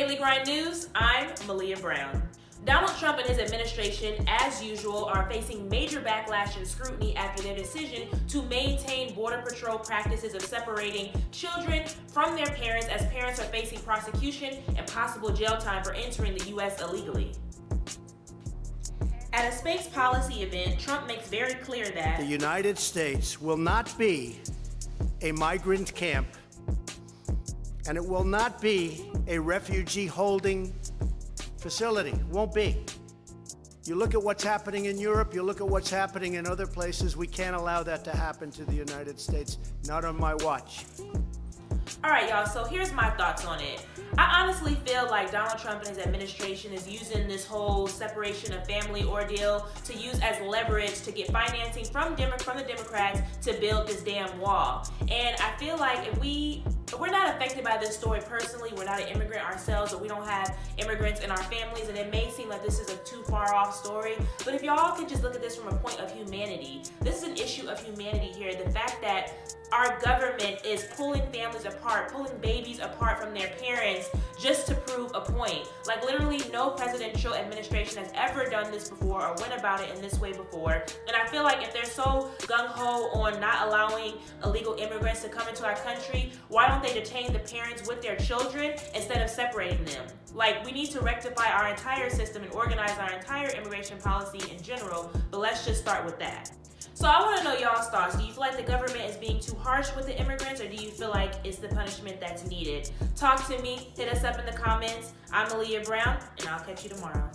Daily Grind News, I'm Malia Brown. Donald Trump and his administration, as usual, are facing major backlash and scrutiny after their decision to maintain Border Patrol practices of separating children from their parents, as parents are facing prosecution and possible jail time for entering the U.S. illegally. At a space policy event, Trump makes very clear that the United States will not be a migrant camp, and it will not be a refugee holding facility. It won't be. You look at what's happening in Europe, you look at what's happening in other places, we can't allow that to happen to the United States, not on my watch. All right, y'all, so here's my thoughts on it. I honestly feel like Donald Trump and his administration is using this whole separation of family ordeal to use as leverage to get financing from the Democrats to build this damn wall. And I feel like if we're not affected by this story personally, we're not an immigrant ourselves, or we don't have immigrants in our families, and it may seem like this is a too far off story, but if y'all could just look at this from a point of humanity, this is an issue of humanity here. The fact that our government is pulling families apart, pulling babies apart from their parents just to prove a point. Like, literally no presidential administration has ever done this before or went about it in this way before. And I feel like if they're so gung-ho on not allowing illegal immigrants to come into our country, why don't they detain the parents with their children instead of separating them? Like, we need to rectify our entire system and organize our entire immigration policy in general, but let's just start with that. So I want to know y'all's thoughts. Do you feel like the government is being too harsh with the immigrants, or do you feel like it's the punishment that's needed? Talk to me. Hit us up in the comments. I'm Malia Brown, and I'll catch you tomorrow.